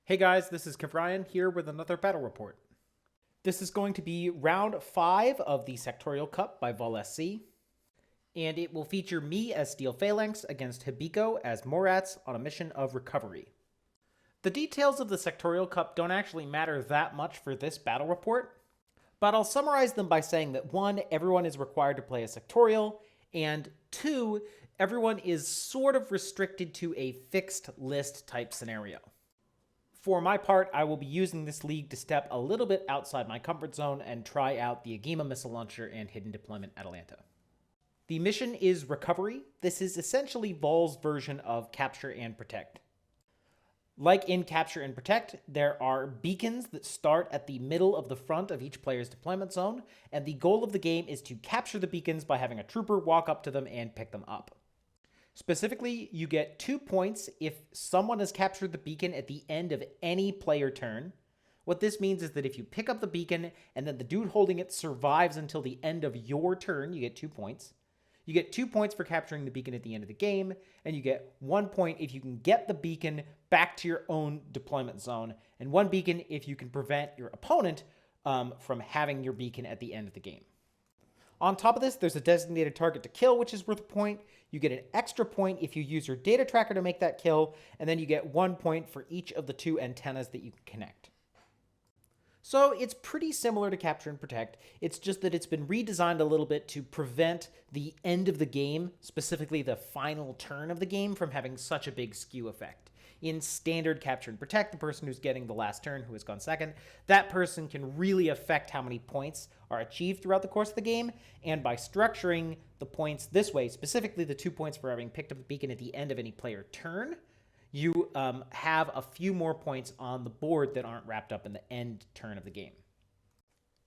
Hey guys, this is Khavrion here with another battle report. This is going to be round 5 of the Sectorial Cup by Vaulsc, and it will feature me as Steel Phalanx against Hibiko as Morat on a mission of recovery. The details of the Sectorial Cup don't actually matter that much for this battle report, but I'll summarize them by saying that 1, everyone is required to play a Sectorial, and 2, everyone is sort of restricted to a fixed list type scenario. For my part, I will be using this league to step a little bit outside my comfort zone and try out the Agema missile launcher and hidden deployment Atalanta. The mission is Recovery. This is essentially Vaulsc's version of Capture and Protect. Like in Capture and Protect, there are beacons that start at the middle of the front of each player's deployment zone, and the goal of the game is to capture the beacons by having a trooper walk up to them and pick them up. Specifically, you get 2 points if someone has captured the beacon at the end of any player turn. What this means is that if you pick up the beacon and then the dude holding it survives until the end of your turn, you get 2 points. You get 2 points for capturing the beacon at the end of the game, and you get 1 point if you can get the beacon back to your own deployment zone, and 1 beacon if you can prevent your opponent from having your beacon at the end of the game. On top of this, there's a designated target to kill, which is worth a point. You get an extra point if you use your data tracker to make that kill, and then you get 1 point for each of the 2 antennas that you can connect. So it's pretty similar to Capture and Protect. It's just that it's been redesigned a little bit to prevent the end of the game, specifically the final turn of the game, from having such a big skew effect. In standard Capture and Protect, the person who's getting the last turn, who has gone second, that person can really affect how many points are achieved throughout the course of the game, and by structuring the points this way, specifically the 2 points for having picked up the beacon at the end of any player turn, you have a few more points on the board that aren't wrapped up in the end turn of the game.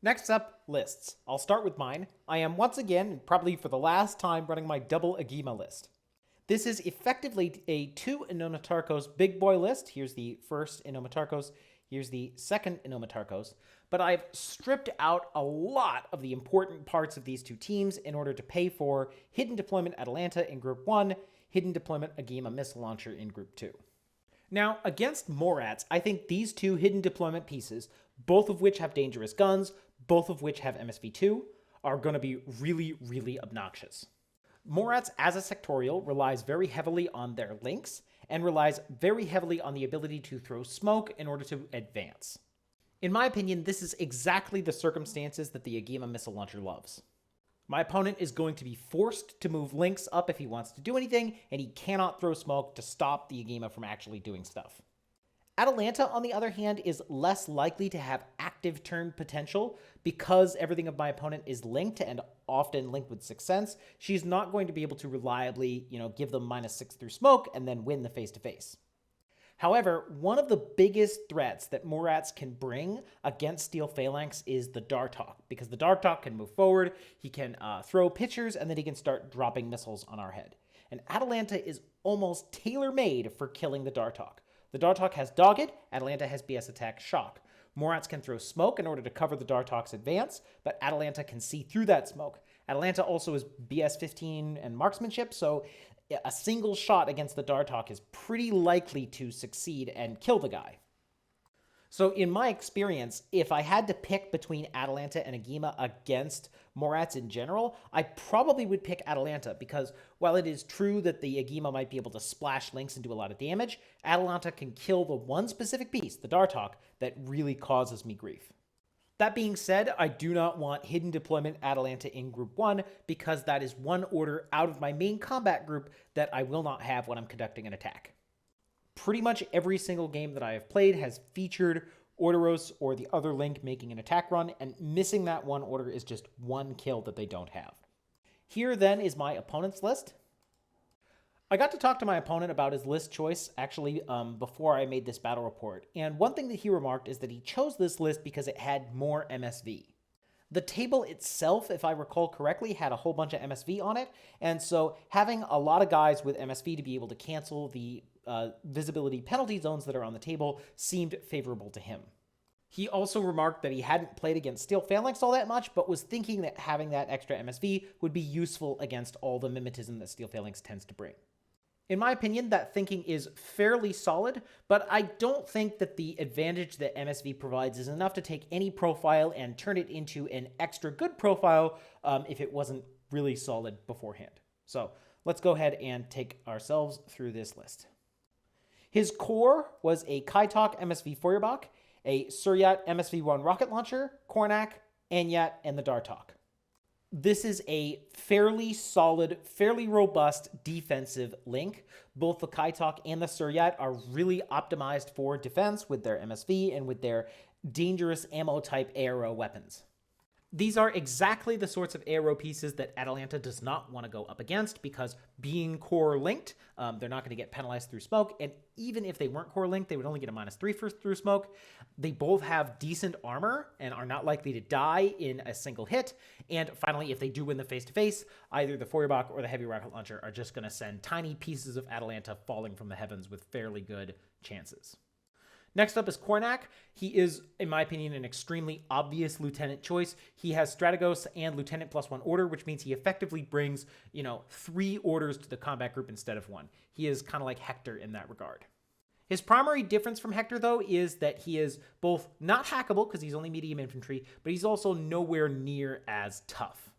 Next up, lists. I'll start with mine. I am once again, probably for the last time, running my double Agema list. This is effectively a 2 Inomatarkos big boy list. Here's the first Inomatarkos. Here's the second Inomatarkos. But I've stripped out a lot of the important parts of these 2 teams in order to pay for Hidden Deployment Atalanta in Group 1, Hidden Deployment Agema Missile Launcher in Group 2. Now, against Morats, I think these 2 Hidden Deployment pieces, both of which have dangerous guns, both of which have MSV2, are going to be really, really obnoxious. Morats as a sectorial relies very heavily on their links and relies very heavily on the ability to throw smoke in order to advance. In my opinion, this is exactly the circumstances that the Agema missile launcher loves. My opponent is going to be forced to move links up if he wants to do anything, and he cannot throw smoke to stop the Agema from actually doing stuff. Atalanta, on the other hand, is less likely to have active turn potential because everything of my opponent is linked and often linked with Sixth Sense. She's not going to be able to reliably, give them -6 through smoke and then win the face-to-face. However, one of the biggest threats that Morats can bring against Steel Phalanx is the Dartok, because the Dartok can move forward, he can throw pitchers, and then he can start dropping missiles on our head. And Atalanta is almost tailor-made for killing the Dartok. The Dartok has Dogged, Atalanta has BS Attack Shock. Morats can throw smoke in order to cover the Dartok's advance, but Atalanta can see through that smoke. Atalanta also is BS 15 and Marksmanship, so a single shot against the Dartok is pretty likely to succeed and kill the guy. So in my experience, if I had to pick between Atalanta and Agema against Morats in general, I probably would pick Atalanta because while it is true that the Agema might be able to splash links and do a lot of damage, Atalanta can kill the one specific piece, the Dartok, that really causes me grief. That being said, I do not want Hidden Deployment Atalanta in Group 1 because that is one order out of my main combat group that I will not have when I'm conducting an attack. Pretty much every single game that I have played has featured Orderos or the other link making an attack run, and missing that one order is just one kill that they don't have. Here then is my opponent's list. I got to talk to my opponent about his list choice actually before I made this battle report, and one thing that he remarked is that he chose this list because it had more MSV. The table itself, if I recall correctly, had a whole bunch of MSV on it, and so having a lot of guys with MSV to be able to cancel the visibility penalty zones that are on the table seemed favorable to him. He also remarked that he hadn't played against Steel Phalanx all that much, but was thinking that having that extra MSV would be useful against all the mimetism that Steel Phalanx tends to bring. In my opinion, that thinking is fairly solid, but I don't think that the advantage that MSV provides is enough to take any profile and turn it into an extra good profile if it wasn't really solid beforehand. So let's go ahead and take ourselves through this list. His core was a Kaitok MSV Feuerbach, a Suryat MSV-1 rocket launcher, Kornak, Anyat, and the Dartok. This is a fairly solid, fairly robust defensive link. Both the Kaitok and the Suryat are really optimized for defense with their MSV and with their dangerous ammo-type ARO weapons. These are exactly the sorts of ARO pieces that Atalanta does not want to go up against because being core linked, they're not going to get penalized through smoke. And even if they weren't core linked, they would only get a -3 through smoke. They both have decent armor and are not likely to die in a single hit. And finally, if they do win the face-to-face, either the Feuerbach or the heavy rocket launcher are just going to send tiny pieces of Atalanta falling from the heavens with fairly good chances. Next up is Kornak. He is, in my opinion, an extremely obvious lieutenant choice. He has Strategos and Lieutenant +1 order, which means he effectively brings, 3 orders to the combat group instead of 1. He is kind of like Hector in that regard. His primary difference from Hector, though, is that he is both not hackable, because he's only medium infantry, but he's also nowhere near as tough.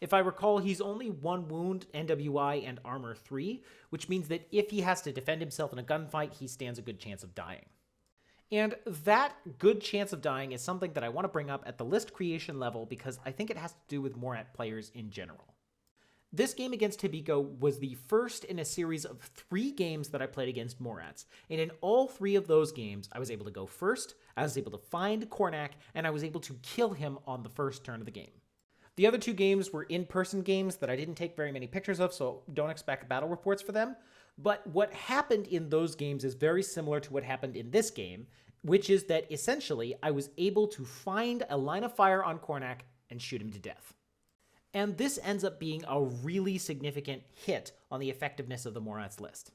If I recall, he's only 1 wound, NWI, and armor 3, which means that if he has to defend himself in a gunfight, he stands a good chance of dying. And that good chance of dying is something that I want to bring up at the list creation level because I think it has to do with Morat players in general. This game against Hibiko was the first in a series of 3 games that I played against Morats, and in all 3 of those games, I was able to go first, I was able to find Kornak, and I was able to kill him on the first turn of the game. The other 2 games were in-person games that I didn't take very many pictures of, so don't expect battle reports for them. But what happened in those games is very similar to what happened in this game, which is that essentially I was able to find a line of fire on Kornak and shoot him to death. And this ends up being a really significant hit on the effectiveness of the Morat's list.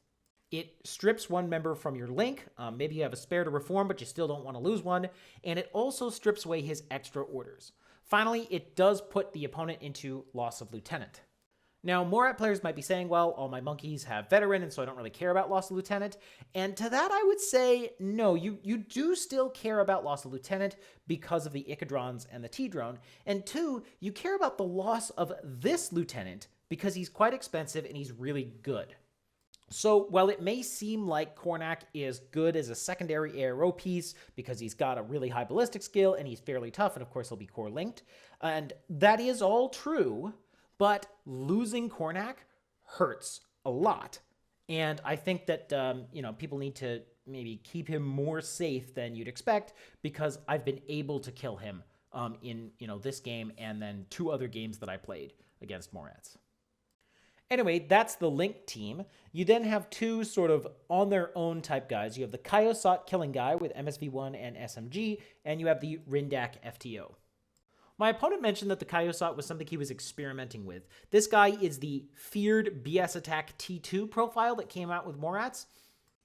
It strips one member from your link, maybe you have a spare to reform but you still don't want to lose one, and it also strips away his extra orders. Finally, it does put the opponent into loss of lieutenant. Now, Morat players might be saying, well, all my monkeys have veteran, and so I don't really care about loss of lieutenant. And to that, I would say, no, you do still care about loss of lieutenant because of the Ichadrons and the T-drone. And 2, you care about the loss of this lieutenant because he's quite expensive and he's really good. So while it may seem like Kornak is good as a secondary ARO piece because he's got a really high ballistic skill and he's fairly tough, and of course he'll be core linked, and that is all true, but losing Kornak hurts a lot. And I think that, people need to maybe keep him more safe than you'd expect because I've been able to kill him in, this game and then 2 other games that I played against Morats. Anyway, that's the Link team. You then have 2 sort of on their own type guys. You have the Kaiosat killing guy with MSV1 and SMG, and you have the Rindak FTO. My opponent mentioned that the Kaiosat was something he was experimenting with. This guy is the feared BS attack T2 profile that came out with Morats.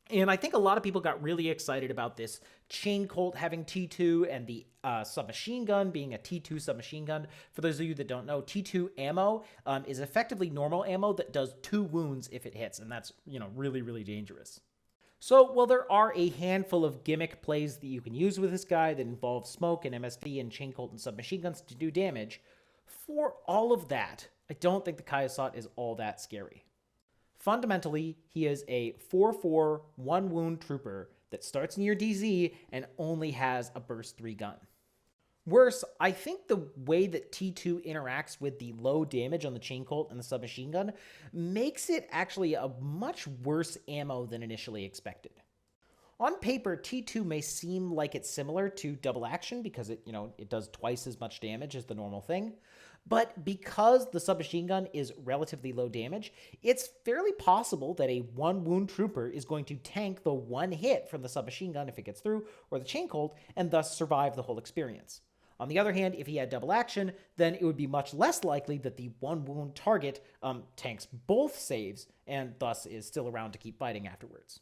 And I think a lot of people got really excited about this Chain Colt having T2 and the submachine gun being a T2 submachine gun. For those of you that don't know, T2 ammo is effectively normal ammo that does 2 wounds if it hits, and that's, really, really dangerous. So, while there are a handful of gimmick plays that you can use with this guy that involve smoke and MSV and Chain Colt and submachine guns to do damage, for all of that, I don't think the Kaiosat is all that scary. Fundamentally, he is a 4/4 1-wound trooper that starts near DZ and only has a burst 3 gun. Worse, I think the way that T2 interacts with the low damage on the Chain Colt and the submachine gun makes it actually a much worse ammo than initially expected. On paper, T2 may seem like it's similar to double action because it does twice as much damage as the normal thing. But because the submachine gun is relatively low damage, it's fairly possible that a 1-wound trooper is going to tank the 1 hit from the submachine gun if it gets through, or the Chain Colt, and thus survive the whole experience. On the other hand, if he had double action, then it would be much less likely that the 1-wound target tanks both saves, and thus is still around to keep fighting afterwards.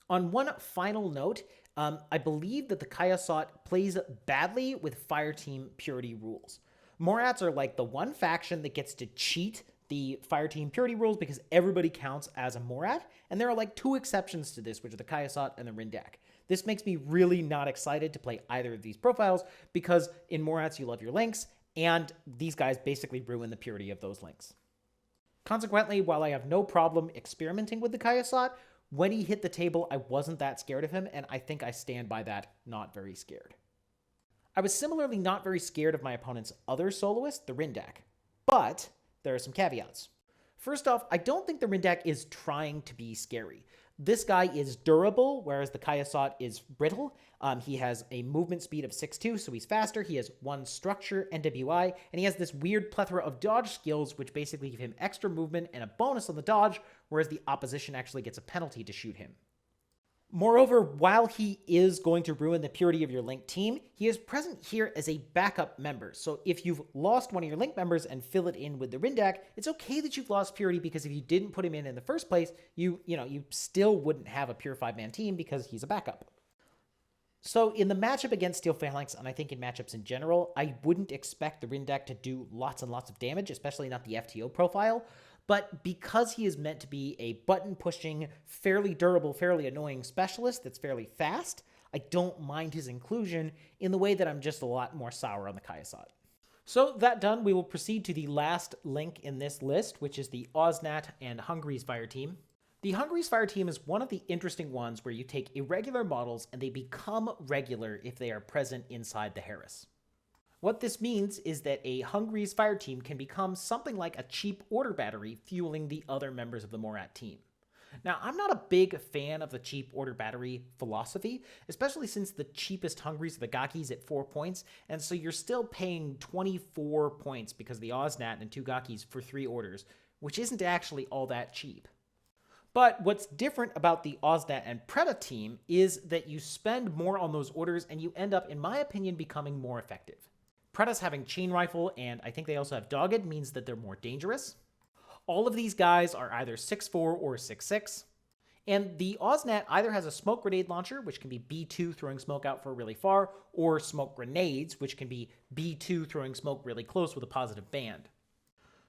On one final note, I believe that the Kaiosat plays badly with Fireteam purity rules. Morats are like the one faction that gets to cheat the fire team purity rules because everybody counts as a Morat, and there are like 2 exceptions to this, which are the Kayasat and the Rindak. This makes me really not excited to play either of these profiles because in Morats you love your links, and these guys basically ruin the purity of those links. Consequently, while I have no problem experimenting with the Kayasat, when he hit the table, I wasn't that scared of him, and I think I stand by that, not very scared. I was similarly not very scared of my opponent's other soloist, the Rindak, but there are some caveats. First off, I don't think the Rindak is trying to be scary. This guy is durable, whereas the Kayasat is brittle. He has a movement speed of 6'2", so he's faster. He has 1 structure, NWI, and he has this weird plethora of dodge skills, which basically give him extra movement and a bonus on the dodge, whereas the opposition actually gets a penalty to shoot him. Moreover, while he is going to ruin the purity of your Link team, he is present here as a backup member. So if you've lost one of your Link members and fill it in with the Rindak, it's okay that you've lost purity, because if you didn't put him in the first place, you still wouldn't have a pure 5-man team because he's a backup. So in the matchup against Steel Phalanx, and I think in matchups in general, I wouldn't expect the Rindak to do lots and lots of damage, especially not the FTO profile. But because he is meant to be a button-pushing, fairly durable, fairly annoying specialist that's fairly fast, I don't mind his inclusion in the way that I'm just a lot more sour on the Kayasat. So that done, we will proceed to the last link in this list, which is the Osnat and Hungary's Fire Team. The Hungary's Fire Team is one of the interesting ones where you take irregular models and they become regular if they are present inside the Harris. What this means is that a Hungary's Fire Team can become something like a cheap order battery fueling the other members of the Morat team. Now, I'm not a big fan of the cheap order battery philosophy, especially since the cheapest Hungaries are the Gakis at 4 points, and so you're still paying 24 points because of the Osnat and 2 Gakis for 3 orders, which isn't actually all that cheap. But what's different about the Osnat and Preda team is that you spend more on those orders and you end up, in my opinion, becoming more effective. Preda's having Chain Rifle, and I think they also have Dogged, means that they're more dangerous. All of these guys are either 6'4" or 6'6". And the Osnat either has a smoke grenade launcher, which can be B2 throwing smoke out for really far, or smoke grenades, which can be B2 throwing smoke really close with a positive band.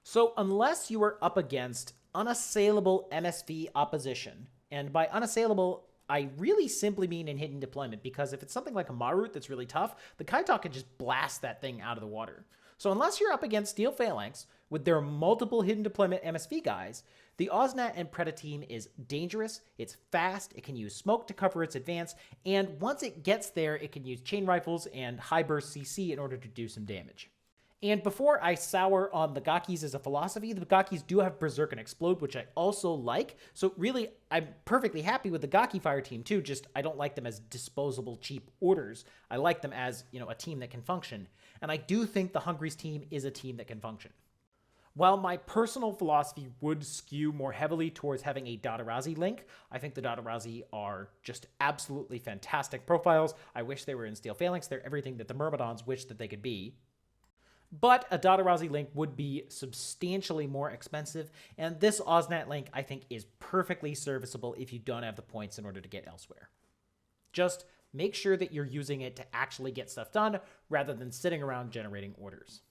So unless you are up against unassailable MSV opposition, and by unassailable, I really simply mean in hidden deployment, because if it's something like a Morat that's really tough, the Kaito can just blast that thing out of the water. So unless you're up against Steel Phalanx with their multiple hidden deployment MSV guys, the Osnat and Preda team is dangerous, it's fast, it can use smoke to cover its advance, and once it gets there, it can use chain rifles and high burst CC in order to do some damage. And before I sour on the Gakis as a philosophy, the Gakis do have Berserk and Explode, which I also like. So really, I'm perfectly happy with the Gaki Fire team too, just I don't like them as disposable cheap orders. I like them as, a team that can function. And I do think the Hungary's team is a team that can function. While my personal philosophy would skew more heavily towards having a Dotarazi link, I think the Dotarazi are just absolutely fantastic profiles. I wish they were in Steel Phalanx. They're everything that the Myrmidons wish that they could be. But a Dotarazi link would be substantially more expensive, and this Osnat link, I think, is perfectly serviceable if you don't have the points in order to get elsewhere. Just make sure that you're using it to actually get stuff done, rather than sitting around generating orders.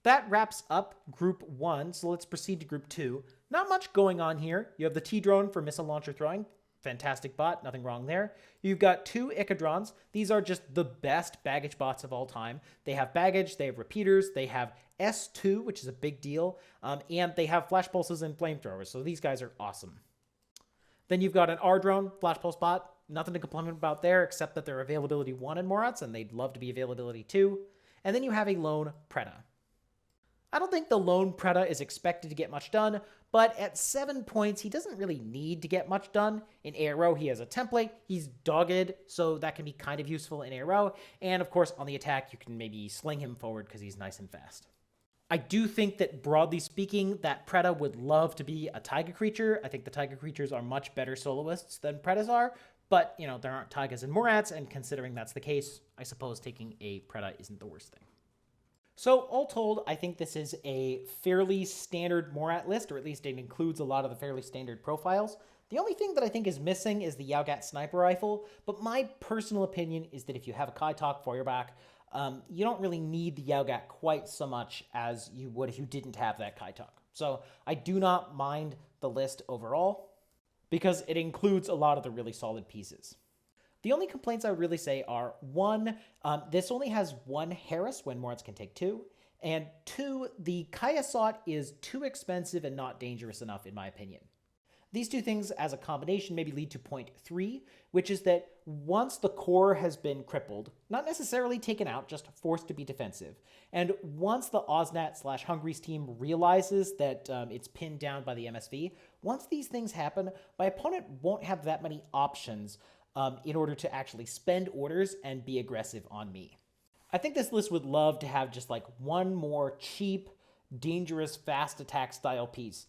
That wraps up Group 1, so let's proceed to Group 2. Not much going on here. You have the T-Drone for missile launcher throwing. Fantastic bot, nothing wrong there. You've got 2 Ichadrons. These are just the best baggage bots of all time. They have baggage, they have repeaters, they have S2, which is a big deal, and they have flash pulses and flamethrowers, so these guys are awesome. Then you've got an R-Drone, flash pulse bot. Nothing to complain about there, except that they're availability 1 in Morats, and they'd love to be availability 2. And then you have a lone Preda. I don't think the lone Preda is expected to get much done, but at 7 points, he doesn't really need to get much done. In ARO, he has a template, he's dogged, so that can be kind of useful in ARO, and of course, on the attack, you can maybe sling him forward because he's nice and fast. I do think that, broadly speaking, that Preda would love to be a Taiga creature. I think the Taiga creatures are much better soloists than Predas are, but, there aren't Taigas and Morats, and considering that's the case, I suppose taking a Preda isn't the worst thing. So, all told, I think this is a fairly standard Morat list, or at least it includes a lot of the fairly standard profiles. The only thing that I think is missing is the Yaugat sniper rifle, but my personal opinion is that if you have a Kaitok for your back, you don't really need the Yaugat quite so much as you would if you didn't have that Kaitok. So I do not mind the list overall because it includes a lot of the really solid pieces. The only complaints I would really say are, one, this only has one Harris when Morats can take two, and two, the Kayasot is too expensive and not dangerous enough in my opinion. These two things as a combination maybe lead to point 3, which is that once the core has been crippled, not necessarily taken out, just forced to be defensive, and once the Osnat/Hungry's team realizes that it's pinned down by the MSV, once these things happen, my opponent won't have that many options in order to actually spend orders and be aggressive on me. I think this list would love to have just like one more cheap, dangerous, fast attack style piece.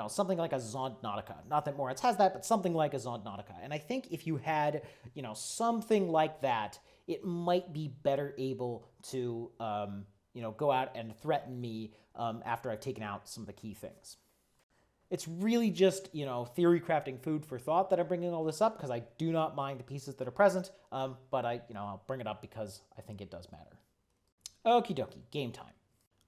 Something like a Zond Nautica. Not that Moritz has that, but something like a Zond Nautica. And I think if you had, something like that, it might be better able to, go out and threaten me after I've taken out some of the key things. It's really just, theory crafting food for thought that I'm bringing all this up because I do not mind the pieces that are present, but I'll bring it up because I think it does matter. Okie dokie, game time.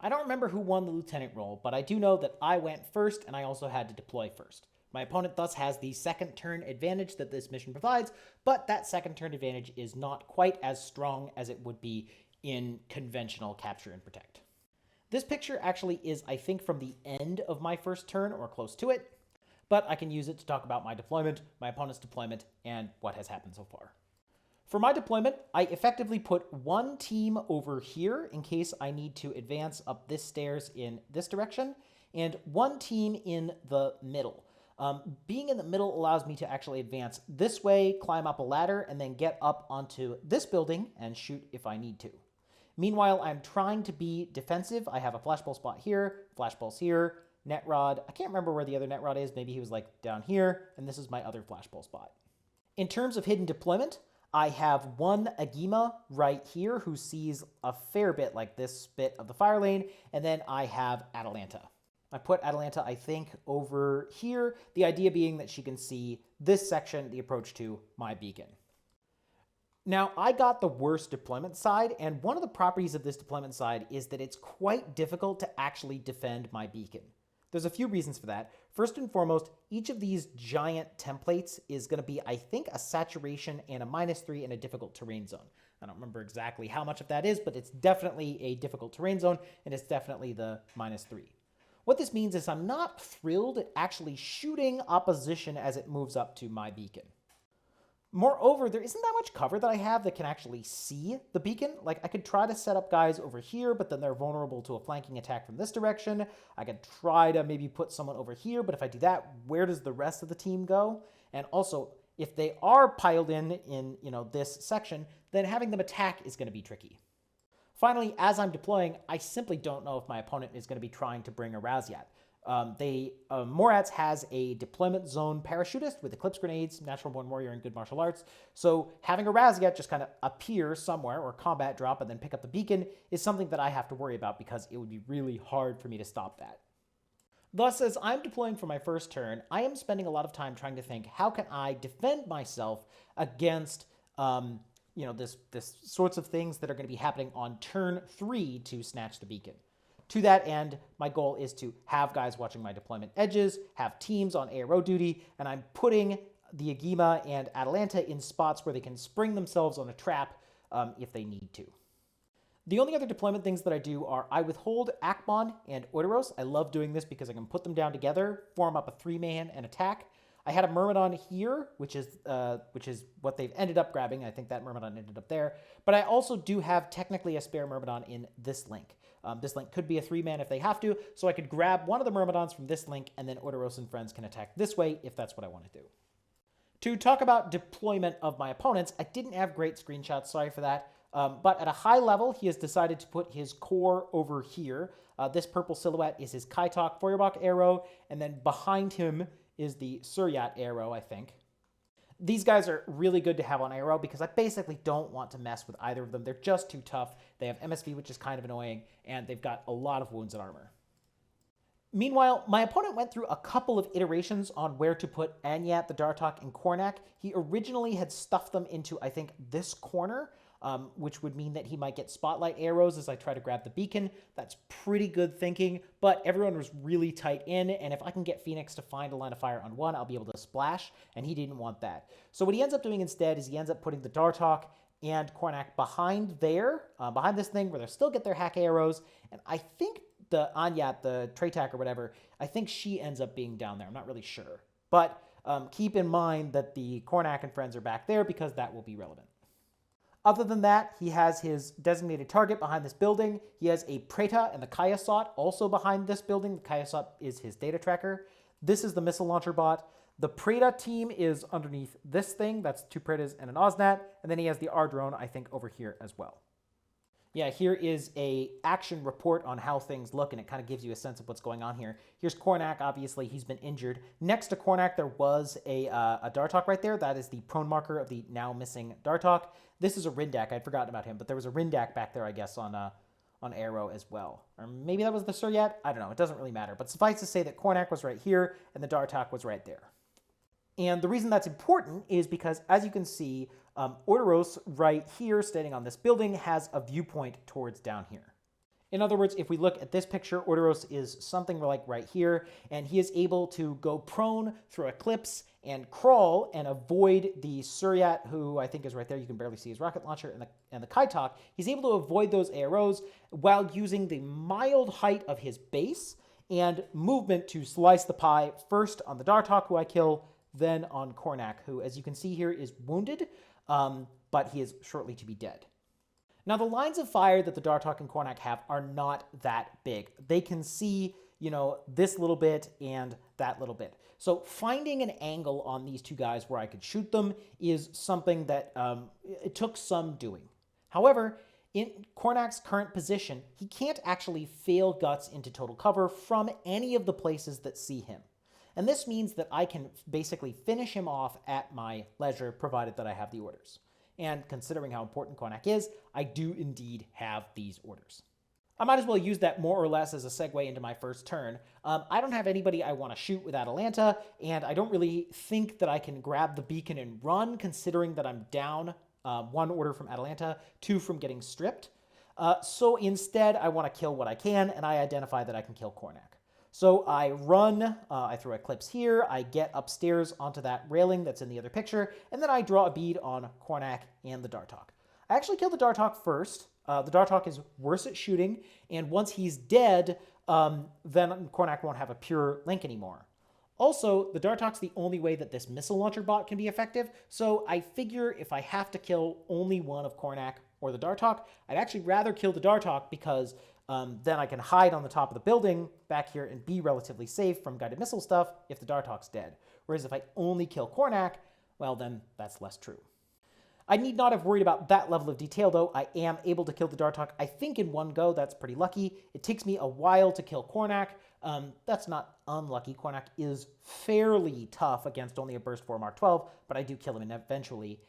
I don't remember who won the lieutenant role, but I do know that I went first and I also had to deploy first. My opponent thus has the second turn advantage that this mission provides, but that second turn advantage is not quite as strong as it would be in conventional capture and protect. This picture actually is, I think, from the end of my first turn or close to it, but I can use it to talk about my deployment, my opponent's deployment, and what has happened so far. For my deployment, I effectively put one team over here in case I need to advance up this stairs in this direction, and one team in the middle. Being in the middle allows me to actually advance this way, climb up a ladder, and then get up onto this building and shoot if I need to. Meanwhile, I'm trying to be defensive. I have a flashball spot here, flashballs here, net rod. I can't remember where the other net rod is. Maybe he was like down here, and this is my other flashball spot. In terms of hidden deployment, I have one Agima right here who sees a fair bit like this bit of the fire lane, and then I have Atalanta. I put Atalanta, I think, over here, the idea being that she can see this section, the approach to my beacon. Now, I got the worst deployment side, and one of the properties of this deployment side is that it's quite difficult to actually defend my beacon. There's a few reasons for that. First and foremost, each of these giant templates is going to be, I think, a saturation and a -3 in a difficult terrain zone. I don't remember exactly how much of that is, but it's definitely a difficult terrain zone, and it's definitely the -3. What this means is I'm not thrilled at actually shooting opposition as it moves up to my beacon. Moreover, there isn't that much cover that I have that can actually see the beacon. Like, I could try to set up guys over here, but then they're vulnerable to a flanking attack from this direction. I could try to maybe put someone over here, but if I do that, where does the rest of the team go? And also, if they are piled in this section, then having them attack is going to be tricky. Finally, as I'm deploying, I simply don't know if my opponent is going to be trying to bring a Raziat. Morat's has a deployment zone parachutist with Eclipse grenades, natural born warrior, and good martial arts. So having a Raziat just kind of appear somewhere or combat drop and then pick up the beacon is something that I have to worry about because it would be really hard for me to stop that. Thus, as I'm deploying for my first turn, I am spending a lot of time trying to think, how can I defend myself against this sorts of things that are going to be happening on turn 3 to snatch the beacon. To that end, my goal is to have guys watching my deployment edges, have teams on ARO duty, and I'm putting the Agima and Atalanta in spots where they can spring themselves on a trap if they need to. The only other deployment things that I do are I withhold Akmon and Oideros. I love doing this because I can put them down together, form up a 3-man, and attack. I had a Myrmidon here, which is what they've ended up grabbing. I think that Myrmidon ended up there. But I also do have technically a spare Myrmidon in this link. This link could be a 3-man if they have to, so I could grab one of the Myrmidons from this link, and then Oideros and friends can attack this way if that's what I want to do. To talk about deployment of my opponents, I didn't have great screenshots, sorry for that. But at a high level, he has decided to put his core over here. This purple silhouette is his Kaitok Feuerbach arrow, and then behind him is the Suryat arrow, I think. These guys are really good to have on arrow because I basically don't want to mess with either of them. They're just too tough. They have MSV, which is kind of annoying, and they've got a lot of wounds and armor. Meanwhile, my opponent went through a couple of iterations on where to put Anyat, the Dartok, and Kornak. He originally had stuffed them into, I think, this corner. which would mean that he might get spotlight arrows as I try to grab the beacon. That's pretty good thinking, but everyone was really tight in, and if I can get Phoenix to find a line of fire on one, I'll be able to splash, and he didn't want that. So what he ends up doing instead is he ends up putting the Dartok and Kornak behind there, behind this thing where they'll still get their hack arrows, and I think the Anyat, the Treytak or whatever, I think she ends up being down there. I'm not really sure. But keep in mind that the Kornak and friends are back there because that will be relevant. Other than that, he has his designated target behind this building. He has a Preta and the Kayasot also behind this building. The Kayasot is his data tracker. This is the missile launcher bot. The Preta team is underneath this thing. That's 2 Pretas and an Osnat. And then he has the R drone, I think, over here as well. Yeah, here is a action report on how things look, and it kind of gives you a sense of what's going on here. Here's Kornak. Obviously, he's been injured. Next to Kornak, there was a Dartok right there. That is the prone marker of the now missing Dartok. This is a Rindak. I'd forgotten about him, but there was a Rindak back there, I guess, on Arrow as well. Or maybe that was the Suryat? I don't know. It doesn't really matter. But suffice to say that Kornak was right here, and the Dartok was right there. And the reason that's important is because, as you can see, Orderos right here, standing on this building, has a viewpoint towards down here. In other words, if we look at this picture, Orderos is something like right here, and he is able to go prone through Eclipse and crawl and avoid the Suryat, who I think is right there. You can barely see his rocket launcher, and the Kaitok. He's able to avoid those AROs while using the mild height of his base and movement to slice the pie, first on the Dartok, who I kill, then on Kornak, who, as you can see here, is wounded, but he is shortly to be dead. Now, the lines of fire that the Dartok and Kornak have are not that big. They can see, this little bit and that little bit. So finding an angle on these two guys where I could shoot them is something that it took some doing. However, in Kornak's current position, he can't actually fail Guts into total cover from any of the places that see him. And this means that I can basically finish him off at my leisure, provided that I have the orders. And considering how important Kornak is, I do indeed have these orders. I might as well use that more or less as a segue into my first turn. I don't have anybody I want to shoot with Atalanta, and I don't really think that I can grab the beacon and run, considering that I'm down 1 order from Atalanta, 2 from getting stripped. So instead, I want to kill what I can, and I identify that I can kill Kornak. So I run, I throw Eclipse here, I get upstairs onto that railing that's in the other picture, and then I draw a bead on Kornak and the Dartok. I actually kill the Dartok first. The Dartok is worse at shooting, and once he's dead, then Kornak won't have a pure link anymore. Also, the Dartok's the only way that this missile launcher bot can be effective, so I figure if I have to kill only one of Kornak or the Dartok, I'd actually rather kill the Dartok because then I can hide on the top of the building back here and be relatively safe from guided missile stuff if the Dartok's dead. Whereas if I only kill Kornak, well, then that's less true. I need not have worried about that level of detail, though. I am able to kill the Dartok, I think, in one go. That's pretty lucky. It takes me a while to kill Kornak. That's not unlucky. Kornak is fairly tough against only a Burst 4 Mark 12, but I do kill him eventually.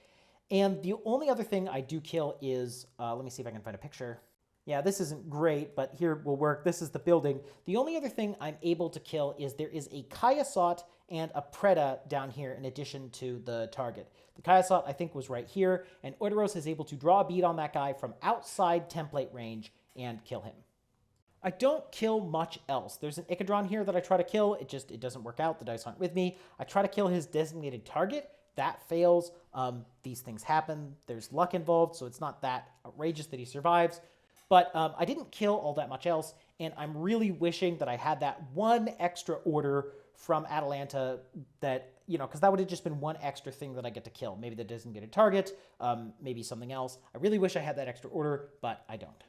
And the only other thing I do kill is, let me see if I can find a picture. Yeah, this isn't great, but here will work. This is the building. The only other thing I'm able to kill is there is a Kayasot and a Preda down here in addition to the target. The Kayasot, I think, was right here, and Orderos is able to draw a bead on that guy from outside template range and kill him. I don't kill much else. There's an Icadron here that I try to kill. It doesn't work out. The dice aren't with me. I try to kill his designated target. That fails. These things happen. There's luck involved, so it's not that outrageous that he survives. But I didn't kill all that much else, and I'm really wishing that I had that one extra order from Atalanta that, because that would have just been one extra thing that I get to kill. Maybe the designated target, maybe something else. I really wish I had that extra order, but I don't.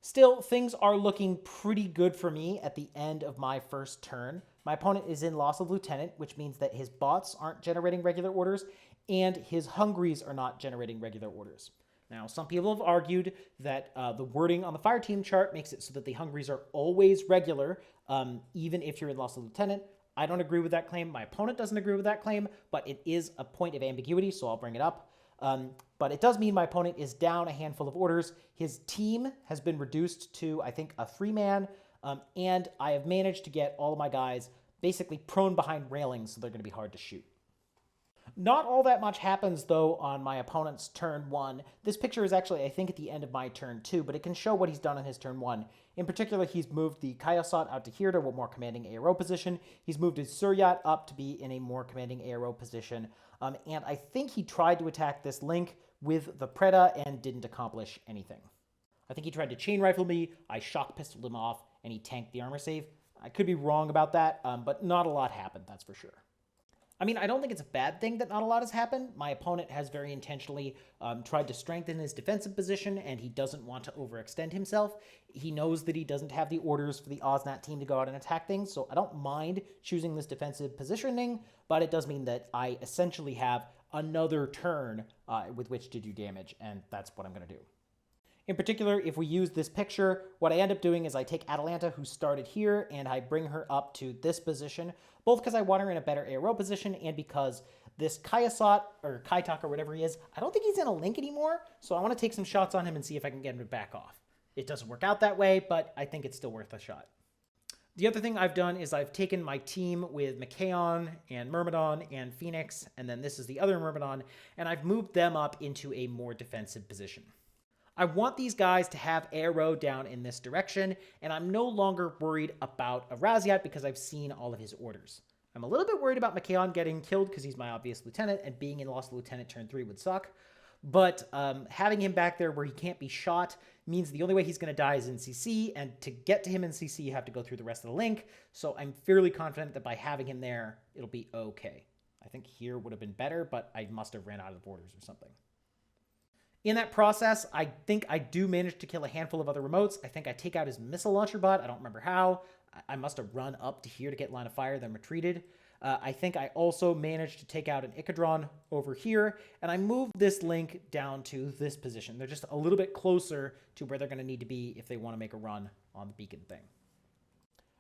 Still, things are looking pretty good for me at the end of my first turn. My opponent is in loss of lieutenant, which means that his bots aren't generating regular orders, and his hungries are not generating regular orders. Now, some people have argued that the wording on the fire team chart makes it so that the hungries are always regular, even if you're in loss of lieutenant. I don't agree with that claim. My opponent doesn't agree with that claim, but it is a point of ambiguity, so I'll bring it up. But it does mean my opponent is down a handful of orders. His team has been reduced to, I think, a 3-man, and I have managed to get all of my guys basically prone behind railings, so they're going to be hard to shoot. Not all that much happens, though, on my opponent's turn 1. This picture is actually, I think, at the end of my turn 2, but it can show what he's done on his turn 1. In particular, he's moved the Kaiosot out to here to a more commanding ARO position. He's moved his Suryat up to be in a more commanding ARO position. And I think he tried to attack this link with the Preda and didn't accomplish anything. I think he tried to chain rifle me, I shock pistoled him off, and he tanked the armor save. I could be wrong about that, but not a lot happened, that's for sure. I mean, I don't think it's a bad thing that not a lot has happened. My opponent has very intentionally tried to strengthen his defensive position, and he doesn't want to overextend himself. He knows that he doesn't have the orders for the OzNat team to go out and attack things, so I don't mind choosing this defensive positioning, but it does mean that I essentially have another turn with which to do damage, and that's what I'm going to do. In particular, if we use this picture, what I end up doing is I take Atalanta, who started here, and I bring her up to this position, both because I want her in a better ARO position and because this Kaiosot, or Kaitak, or whatever he is, I don't think he's in a link anymore, so I want to take some shots on him and see if I can get him to back off. It doesn't work out that way, but I think it's still worth a shot. The other thing I've done is I've taken my team with Machaon and Myrmidon and Phoenix, and then this is the other Myrmidon, and I've moved them up into a more defensive position. I want these guys to have ARO down in this direction, and I'm no longer worried about a Raziat because I've seen all of his orders. I'm a little bit worried about Machaon getting killed because he's my obvious lieutenant, and being in Lost Lieutenant turn 3 would suck. But having him back there where he can't be shot means the only way he's going to die is in CC, and to get to him in CC, you have to go through the rest of the link, so I'm fairly confident that by having him there, it'll be okay. I think here would have been better, but I must have ran out of orders or something. In that process, I think I do manage to kill a handful of other remotes. I think I take out his missile launcher bot. I don't remember how. I must have run up to here to get line of fire, then retreated. I think I also managed to take out an Icadron over here, and I moved this link down to this position. They're just a little bit closer to where they're going to need to be if they want to make a run on the beacon thing.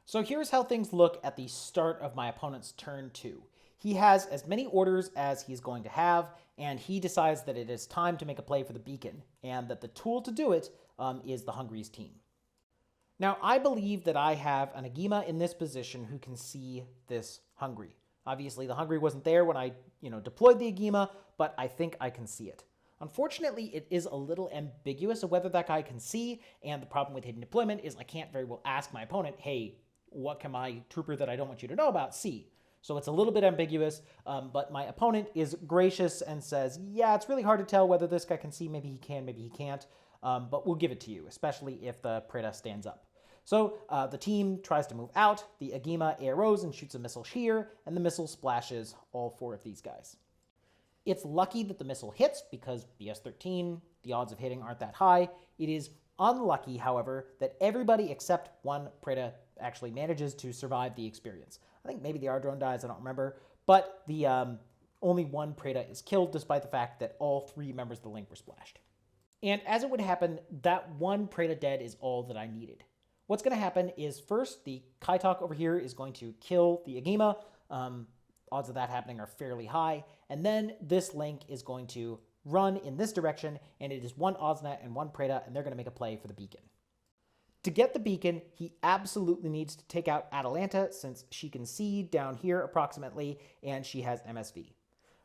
So here's how things look at the start of my opponent's turn 2. He has as many orders as he's going to have, and he decides that it is time to make a play for the beacon, and that the tool to do it is the Hungry's team. Now, I believe that I have an Agima in this position who can see this Hungry. Obviously, the Hungry wasn't there when I, deployed the Agima, but I think I can see it. Unfortunately, it is a little ambiguous of whether that guy can see, and the problem with hidden deployment is I can't very well ask my opponent, hey, what can my trooper that I don't want you to know about see? So it's a little bit ambiguous, but my opponent is gracious and says, yeah, it's really hard to tell whether this guy can see. Maybe he can, maybe he can't, but we'll give it to you, especially if the Preda stands up. So the team tries to move out, the Agima arrows and shoots a missile here, and the missile splashes all 4 of these guys. It's lucky that the missile hits because BS-13, the odds of hitting aren't that high. It is unlucky, however, that everybody except one Preda actually manages to survive the experience. I think maybe the R-drone dies, I don't remember, but the only one Preda is killed despite the fact that all 3 members of the link were splashed. And as it would happen, that one Preda dead is all that I needed. What's going to happen is first, the Kaitak over here is going to kill the Agima. Odds of that happening are fairly high. And then this link is going to run in this direction, and it is one OzNet and one Preda, and they're going to make a play for the beacon. To get the beacon, he absolutely needs to take out Atalanta, since she can see down here approximately, and she has MSV.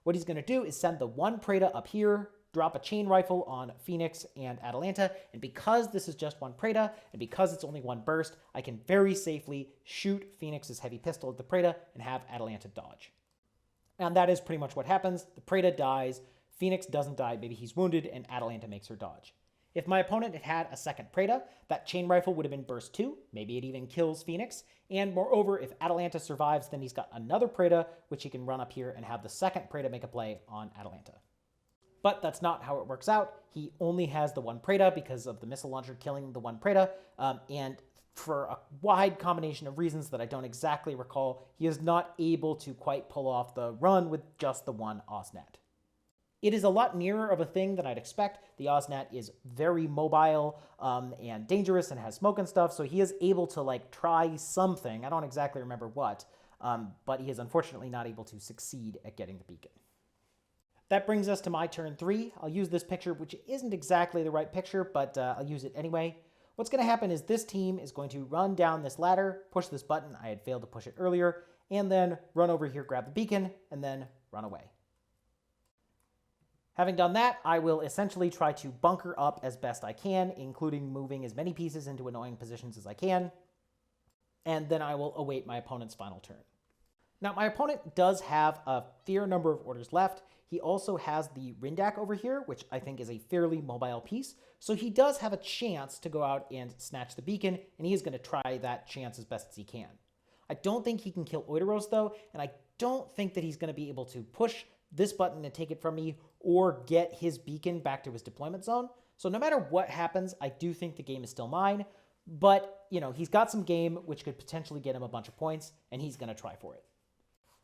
What he's going to do is send the one Preda up here, drop a chain rifle on Phoenix and Atalanta, and because this is just one Preda, and because it's only one burst, I can very safely shoot Phoenix's heavy pistol at the Preda and have Atalanta dodge. And that is pretty much what happens. The Preda dies, Phoenix doesn't die, maybe he's wounded, and Atalanta makes her dodge. If my opponent had had a second Preda, that chain rifle would have been burst 2, maybe it even kills Phoenix, and moreover, if Atalanta survives, then he's got another Preda, which he can run up here and have the second Preda make a play on Atalanta. But that's not how it works out. He only has the one Preda because of the missile launcher killing the one Preda, and for a wide combination of reasons that I don't exactly recall, he is not able to quite pull off the run with just the one OzNet. It is a lot nearer of a thing than I'd expect. The OzNet is very mobile and dangerous and has smoke and stuff, so he is able to try something. I don't exactly remember what, but he is unfortunately not able to succeed at getting the beacon. That brings us to my turn 3. I'll use this picture, which isn't exactly the right picture, but I'll use it anyway. What's going to happen is this team is going to run down this ladder, push this button, I had failed to push it earlier, and then run over here, grab the beacon, and then run away. Having done that, I will essentially try to bunker up as best I can, including moving as many pieces into annoying positions as I can, and then I will await my opponent's final turn. Now, my opponent does have a fair number of orders left. He also has the Rindak over here, which I think is a fairly mobile piece, so he does have a chance to go out and snatch the beacon, and he is going to try that chance as best as he can. I don't think he can kill Oideros, though, and I don't think that he's going to be able to push this button and take it from me or get his beacon back to his deployment zone. So no matter what happens, I do think the game is still mine. But, he's got some game which could potentially get him a bunch of points, and he's going to try for it.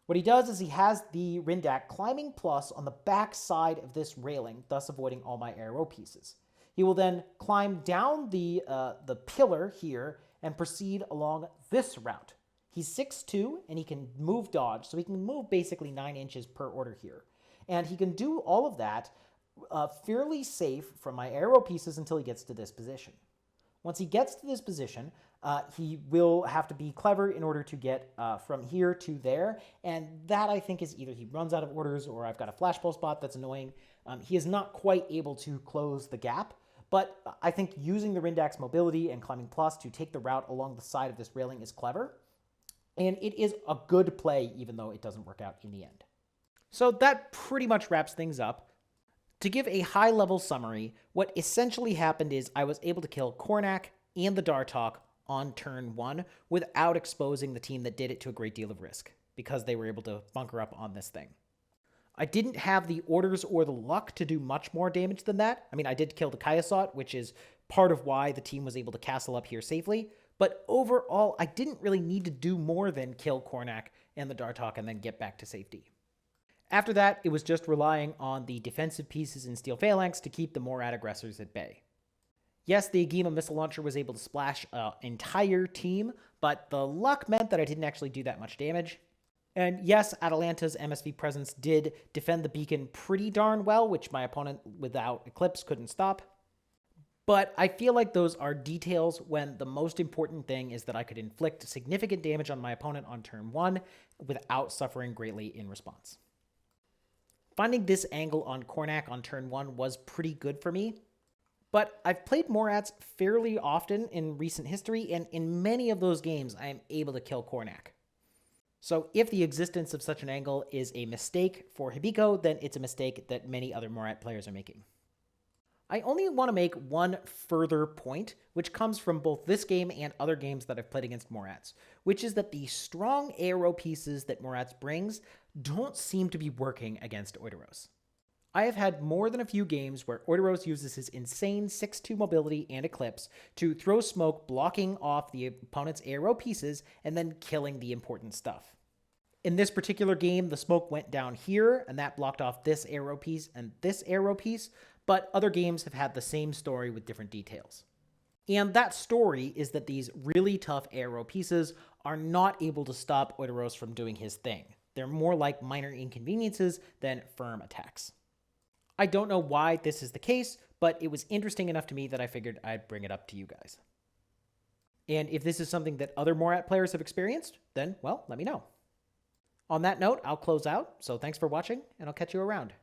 What he does is he has the Rindak climbing plus on the back side of this railing, thus avoiding all my arrow pieces. He will then climb down the pillar here and proceed along this route. He's 6'2", and he can move dodge, so he can move basically 9 inches per order here. And he can do all of that fairly safe from my arrow pieces until he gets to this position. Once he gets to this position, he will have to be clever in order to get from here to there, and that I think is either he runs out of orders or I've got a flashball spot that's annoying. He is not quite able to close the gap, but I think using the Rindak's mobility and climbing plus to take the route along the side of this railing is clever. And it is a good play, even though it doesn't work out in the end. So that pretty much wraps things up. To give a high-level summary, what essentially happened is I was able to kill Kornak and the Dartok on turn 1 without exposing the team that did it to a great deal of risk, because they were able to bunker up on this thing. I didn't have the orders or the luck to do much more damage than that. I mean, I did kill the Kayasot, which is part of why the team was able to castle up here safely. But overall, I didn't really need to do more than kill Kornak and the Dartok and then get back to safety. After that, it was just relying on the defensive pieces in Steel Phalanx to keep the Morat aggressors at bay. Yes, the Agema missile launcher was able to splash an entire team, but the luck meant that I didn't actually do that much damage. And yes, Atalanta's MSV presence did defend the beacon pretty darn well, which my opponent without Eclipse couldn't stop. But I feel like those are details when the most important thing is that I could inflict significant damage on my opponent on turn 1 without suffering greatly in response. Finding this angle on Kornak on turn 1 was pretty good for me, but I've played Morats fairly often in recent history, and in many of those games I am able to kill Kornak. So if the existence of such an angle is a mistake for Hibiko, then it's a mistake that many other Morat players are making. I only want to make one further point, which comes from both this game and other games that I've played against Morats, which is that the strong arrow pieces that Morats brings don't seem to be working against Oideros. I have had more than a few games where Oideros uses his insane 6'2" mobility and Eclipse to throw smoke, blocking off the opponent's arrow pieces and then killing the important stuff. In this particular game, the smoke went down here, and that blocked off this arrow piece and this arrow piece, but other games have had the same story with different details. And that story is that these really tough arrow pieces are not able to stop Oideros from doing his thing. They're more like minor inconveniences than firm attacks. I don't know why this is the case, but it was interesting enough to me that I figured I'd bring it up to you guys. And if this is something that other Morat players have experienced, then, well, let me know. On that note, I'll close out, so thanks for watching, and I'll catch you around.